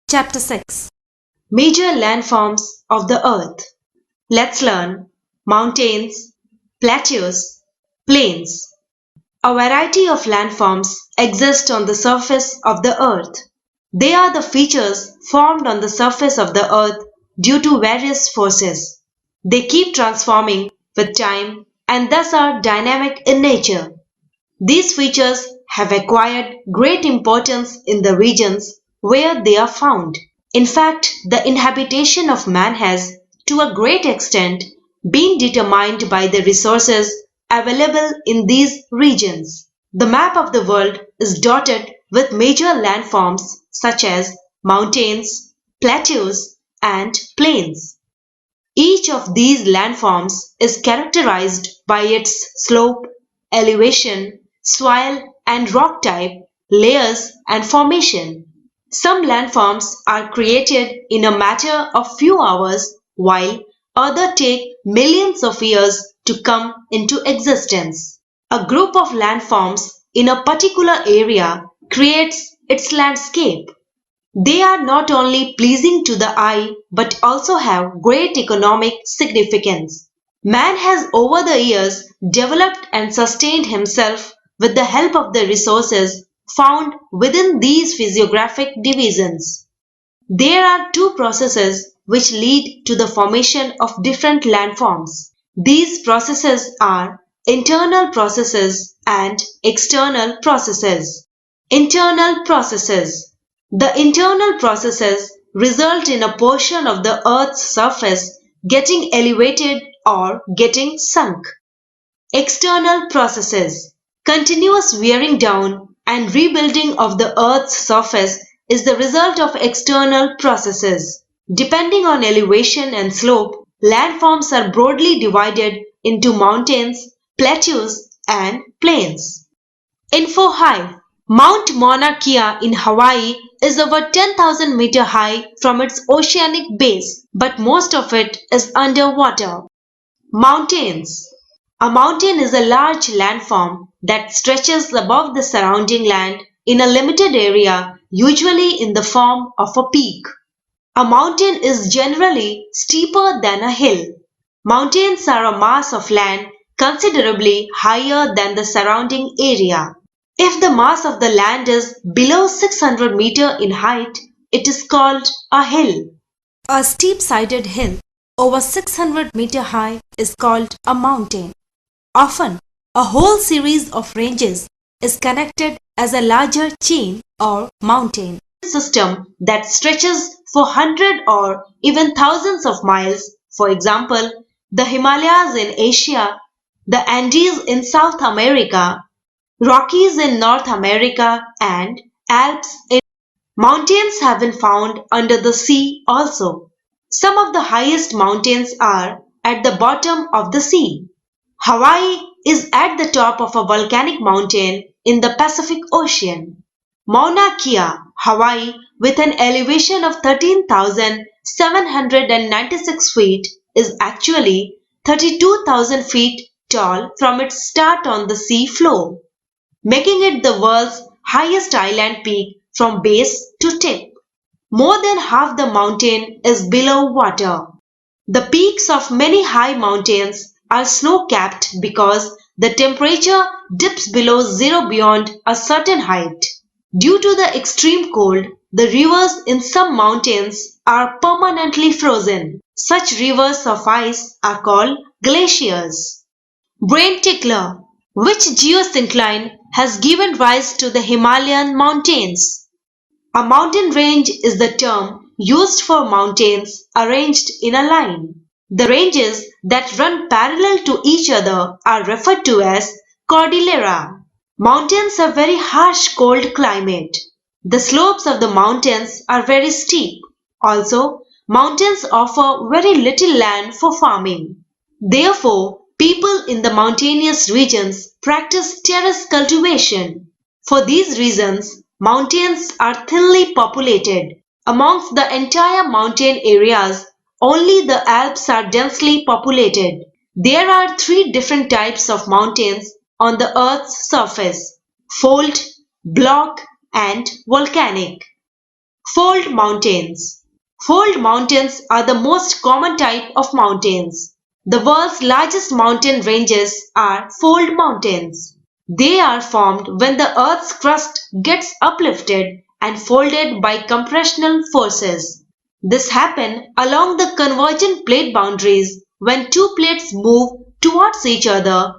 Chapter 6. Major landforms of the earth. Let's learn mountains, plateaus, plains. A variety of landforms exist on the surface of the earth. They are the features formed on the surface of the earth due to various forces. They keep transforming with time and thus are dynamic in nature. These features have acquired great importance in the regions where they are found. In fact, the inhabitation of man has, to a great extent, been determined by the resources available in these regions. The map of the world is dotted with major landforms such as mountains, plateaus, and plains. Each of these landforms is characterized by its slope, elevation, soil and rock type, layers and formation. Some landforms are created in a matter of few hours while others take millions of years to come into existence. A group of landforms in a particular area creates its landscape. They are not only pleasing to the eye but also have great economic significance. Man has over the years developed and sustained himself with the help of the resources found within these physiographic divisions. There are two processes which lead to the formation of different landforms. These processes are internal processes and external processes. Internal processes. The internal processes result in a portion of the Earth's surface getting elevated or getting sunk. External processes. Continuous wearing down and rebuilding of the Earth's surface is the result of external processes. Depending on elevation and slope, landforms are broadly divided into mountains, plateaus, and plains. Info high. Mount Mauna Kea in Hawaii is over 10,000 meter high from its oceanic base, but most of it is underwater. Mountains. A mountain is a large landform that stretches above the surrounding land in a limited area, usually in the form of a peak. A mountain is generally steeper than a hill. Mountains are a mass of land considerably higher than the surrounding area. If the mass of the land is below 600 meter in height, it is called a hill. A steep-sided hill over 600 meter high is called a mountain. Often, a whole series of ranges is connected as a larger chain or mountain system that stretches for hundreds or even thousands of miles. For example, the Himalayas in Asia, the Andes in South America, Rockies in North America, and Alps in mountains have been found under the sea also. Some of the highest mountains are at the bottom of the sea. Hawaii is at the top of a volcanic mountain in the Pacific Ocean. Mauna Kea, Hawaii, with an elevation of 13,796 feet, is actually 32,000 feet tall from its start on the sea floor, making it the world's highest island peak from base to tip. More than half the mountain is below water. The peaks of many high mountains are snow-capped because the temperature dips below zero beyond a certain height. Due to the extreme cold, the rivers in some mountains are permanently frozen. Such rivers of ice are called glaciers. Brain tickler. Which geosyncline has given rise to the Himalayan mountains? A mountain range is the term used for mountains arranged in a line. The ranges that run parallel to each other are referred to as cordillera. Mountains have very harsh cold climate. The slopes of the mountains are very steep. Also, mountains offer very little land for farming. Therefore, people in the mountainous regions practice terrace cultivation. For these reasons, mountains are thinly populated. Amongst the entire mountain areas, only the Alps are densely populated. There are three different types of mountains on the Earth's surface: fold, block, and volcanic. Fold mountains. Fold mountains are the most common type of mountains. The world's largest mountain ranges are fold mountains. They are formed when the Earth's crust gets uplifted and folded by compressional forces. This happens along the convergent plate boundaries when two plates move towards each other.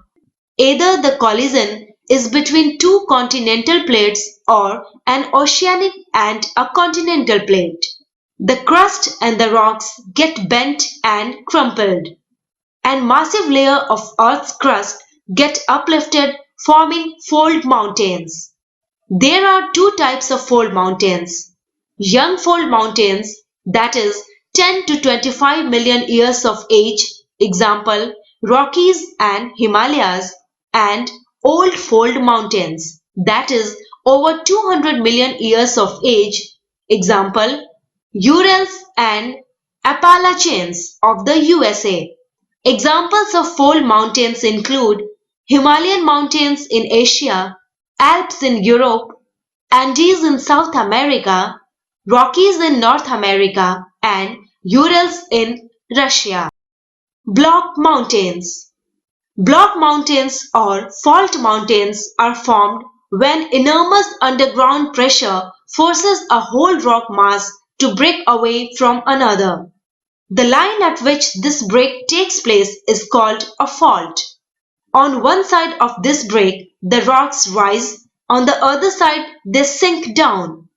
Either the collision is between two continental plates or an oceanic and a continental plate. The crust and the rocks get bent and crumpled, and massive layer of Earth's crust get uplifted, forming fold mountains. There are two types of fold mountains. Young fold mountains, that is 10 to 25 million years of age, example Rockies and Himalayas, and old fold mountains, that is over 200 million years of age, example Urals and Appalachians of the USA. Examples of fold mountains include Himalayan mountains in Asia, Alps in Europe, Andes in South America, Rockies in North America, and Urals in Russia. Block mountains. Block mountains or fault mountains are formed when enormous underground pressure forces a whole rock mass to break away from another. The line at which this break takes place is called a fault. On one side of this break, the rocks rise, on the other side they sink down.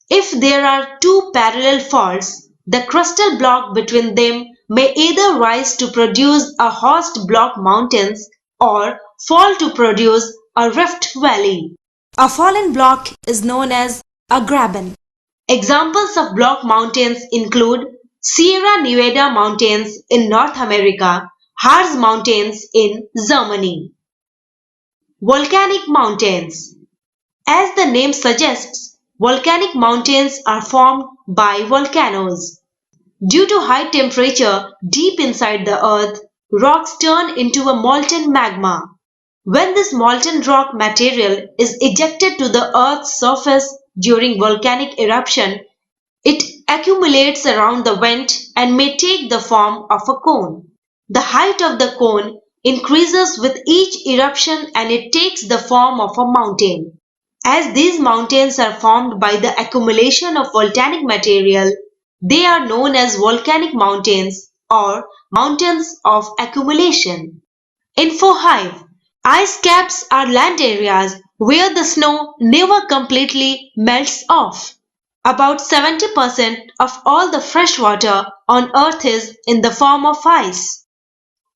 If there are two parallel faults, the crustal block between them may either rise to produce a horst block mountains or fall to produce a rift valley. A fallen block is known as a graben. Examples of block mountains include Sierra Nevada mountains in North America, Harz mountains in Germany. Volcanic mountains. As the name suggests, volcanic mountains are formed by volcanoes. Due to high temperature deep inside the earth, rocks turn into a molten magma. When this molten rock material is ejected to the earth's surface during volcanic eruption, it accumulates around the vent and may take the form of a cone. The height of the cone increases with each eruption and it takes the form of a mountain. As these mountains are formed by the accumulation of volcanic material, they are known as volcanic mountains or mountains of accumulation. Info Hive. Ice caps are land areas where the snow never completely melts off. About 70% of all the fresh water on Earth is in the form of ice.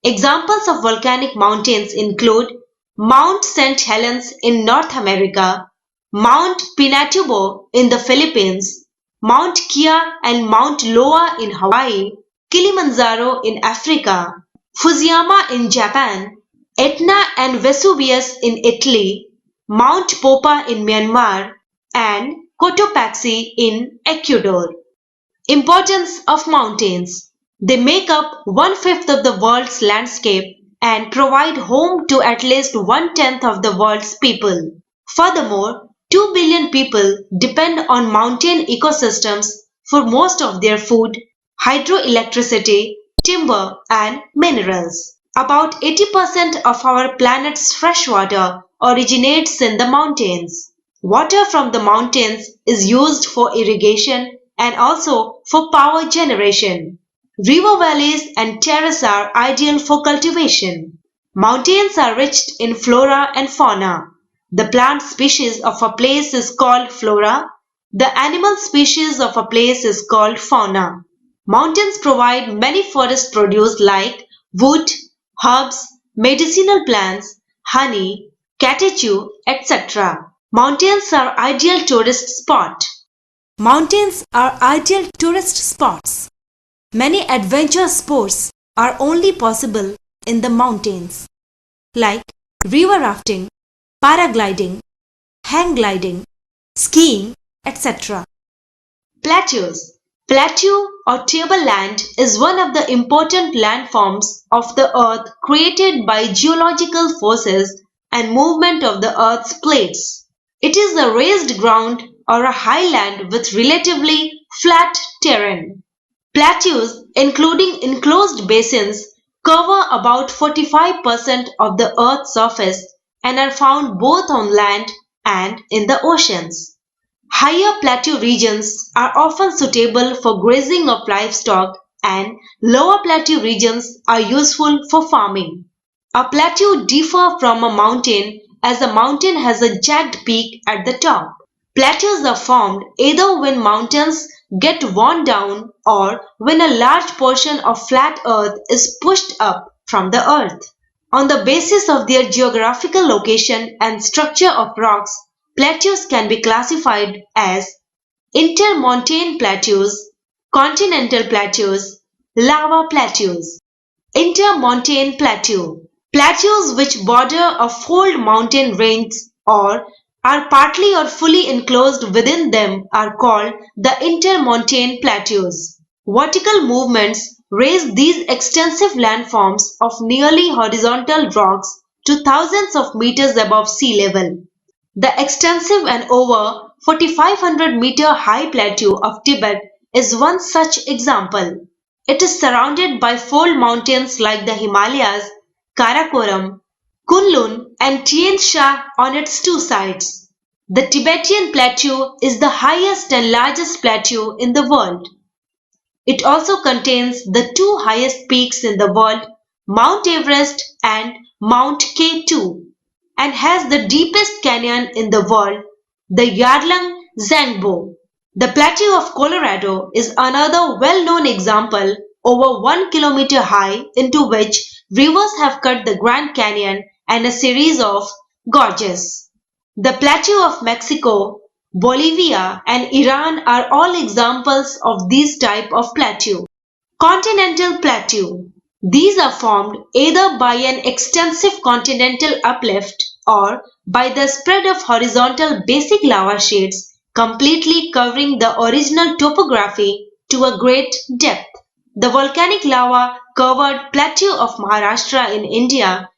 Examples of volcanic mountains include Mount St. Helens in North America, Mount Pinatubo in the Philippines, Mount Kea and Mount Loa in Hawaii, Kilimanjaro in Africa, Fusiyama in Japan, Etna and Vesuvius in Italy, Mount Popa in Myanmar, and Cotopaxi in Ecuador. Importance of mountains. They make up one-fifth of the world's landscape and provide home to at least one-tenth of the world's people. Furthermore, 2 billion people depend on mountain ecosystems for most of their food, hydroelectricity, timber, and minerals. About 80% of our planet's fresh water originates in the mountains. Water from the mountains is used for irrigation and also for power generation. River valleys and terraces are ideal for cultivation. Mountains are rich in flora and fauna. The plant species of a place is called flora. The animal species of a place is called fauna. Mountains provide many forest produce like wood, herbs, medicinal plants, honey, catechu, etc. Mountains are ideal tourist spot. Mountains are ideal tourist spots. Many adventure sports are only possible in the mountains, like river rafting, paragliding, hang gliding, skiing, etc. Plateaus. Plateau or tableland is one of the important landforms of the earth created by geological forces and movement of the earth's plates. It is the raised ground or a highland with relatively flat terrain. Plateaus, including enclosed basins, cover about 45% of the Earth's surface and are found both on land and in the oceans. Higher plateau regions are often suitable for grazing of livestock and lower plateau regions are useful for farming. A plateau differs from a mountain as a mountain has a jagged peak at the top. Plateaus are formed either when mountains get worn down or when a large portion of flat earth is pushed up from the earth. On the basis of their geographical location and structure of rocks, plateaus can be classified as intermontane plateaus, continental plateaus, lava plateaus. Intermontane plateau. Plateaus which border a fold mountain range or are partly or fully enclosed within them are called the intermontane plateaus. Vertical movements raise these extensive landforms of nearly horizontal rocks to thousands of meters above sea level. The extensive and over 4,500-meter high plateau of Tibet is one such example. It is surrounded by fold mountains like the Himalayas, Karakoram, Kunlun and Tian Sha on its two sides. The Tibetan Plateau is the highest and largest plateau in the world. It also contains the two highest peaks in the world, Mount Everest and Mount K2, and has the deepest canyon in the world, the Yarlung Zangbo. The Plateau of Colorado is another well-known example, over 1 kilometer high, into which rivers have cut the Grand Canyon and a series of gorges. The Plateau of Mexico, Bolivia and Iran are all examples of these type of plateau. Continental plateau. These are formed either by an extensive continental uplift or by the spread of horizontal basic lava sheets completely covering the original topography to a great depth. The volcanic lava covered plateau of Maharashtra in India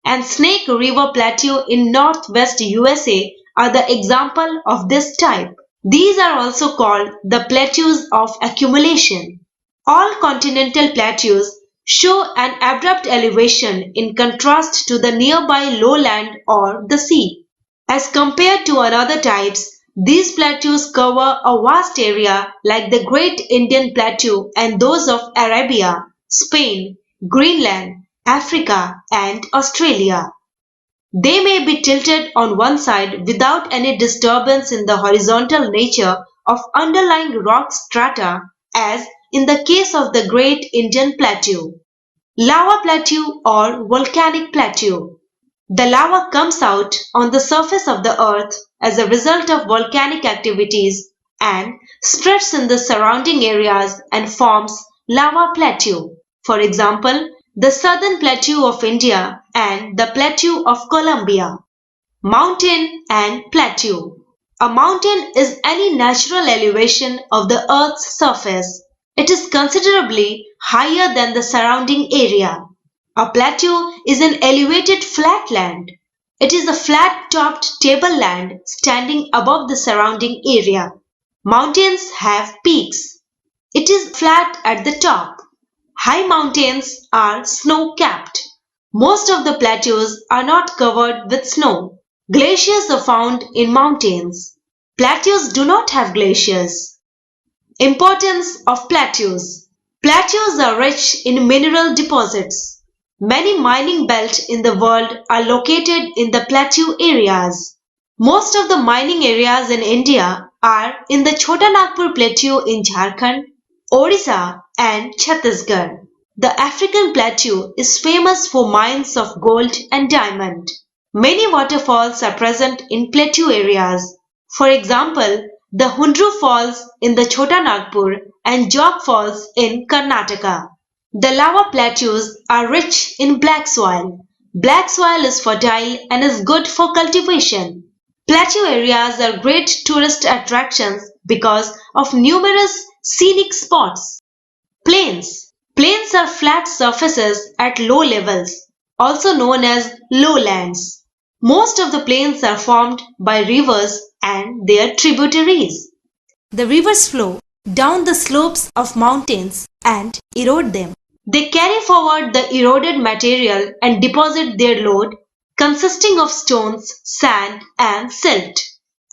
and Snake River Plateau in northwest USA are the example of this type. These are also called the plateaus of accumulation. All continental plateaus show an abrupt elevation in contrast to the nearby lowland or the sea. As compared to other types, these plateaus cover a vast area like the Great Indian Plateau and those of Arabia, Spain, Greenland, Africa and Australia. They may be tilted on one side without any disturbance in the horizontal nature of underlying rock strata, as in the case of the Great Indian Plateau. Lava plateau or volcanic plateau. The lava comes out on the surface of the earth as a result of volcanic activities and spreads in the surrounding areas and forms lava plateau. For example, the southern plateau of India and the plateau of Colombia. Mountain and plateau. A mountain is any natural elevation of the earth's surface. It is considerably higher than the surrounding area. A plateau is an elevated flat land. It is a flat-topped tableland standing above the surrounding area. Mountains have peaks. It is flat at the top. High mountains are snow-capped. Most of the plateaus are not covered with snow. Glaciers are found in mountains. Plateaus do not have glaciers. Importance of plateaus. Plateaus are rich in mineral deposits. Many mining belts in the world are located in the plateau areas. Most of the mining areas in India are in the Chota Nagpur Plateau in Jharkhand, Odisha and Chhattisgarh. The African plateau is famous for mines of gold and diamond. Many waterfalls are present in plateau areas. For example, the Hundru Falls in the Chota Nagpur and Jog Falls in Karnataka. The lava plateaus are rich in black soil. Black soil is fertile and is good for cultivation. Plateau areas are great tourist attractions because of numerous scenic spots. Plains. Plains are flat surfaces at low levels, also known as lowlands. Most of the plains are formed by rivers and their tributaries. The rivers flow down the slopes of mountains and erode them. They carry forward the eroded material and deposit their load, consisting of stones, sand, and silt,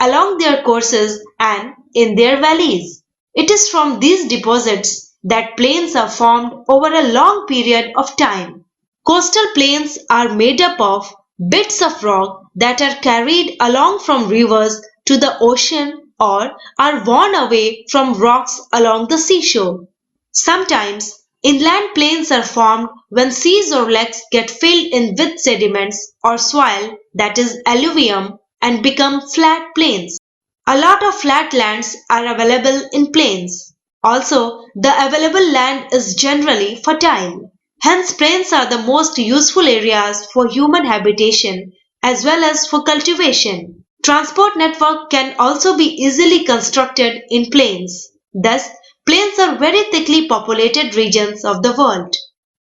along their courses and in their valleys. It is from these deposits that plains are formed over a long period of time. Coastal plains are made up of bits of rock that are carried along from rivers to the ocean or are worn away from rocks along the seashore. Sometimes inland plains are formed when seas or lakes get filled in with sediments or soil, that is alluvium, and become flat plains. A lot of flat lands are available in plains. Also, the available land is generally fertile. Hence, plains are the most useful areas for human habitation as well as for cultivation. Transport network can also be easily constructed in plains. Thus, plains are very thickly populated regions of the world.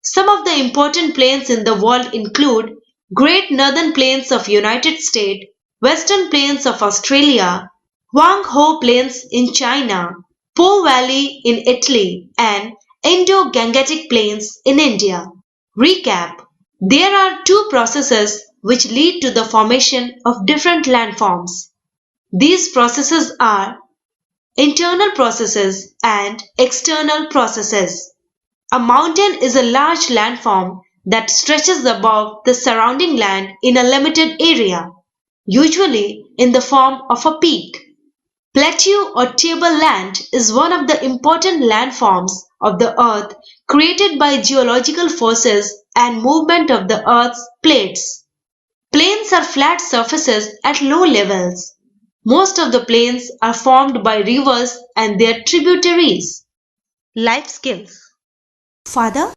Some of the important plains in the world include Great Northern Plains of United States, Western Plains of Australia, Huang Ho Plains in China, Po Valley in Italy, and Indo-Gangetic Plains in India. Recap. There are two processes which lead to the formation of different landforms. These processes are internal processes and external processes. A mountain is a large landform that stretches above the surrounding land in a limited area, usually in the form of a peak. Plateau or tableland is one of the important landforms of the earth created by geological forces and movement of the earth's plates. Plains are flat surfaces at low levels. Most of the plains are formed by rivers and their tributaries. Life skills. Father,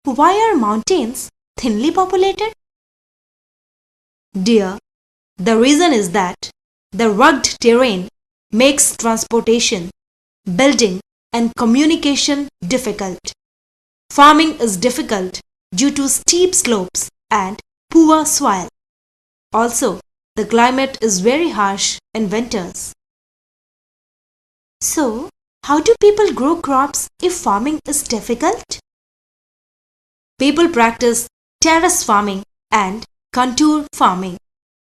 why are mountains thinly populated? Dear, the reason is that the rugged terrain makes transportation, building, and communication difficult. Farming is difficult due to steep slopes and poor soil. Also, the climate is very harsh in winters. So, how do people grow crops if farming is difficult? People practice terrace farming and contour farming.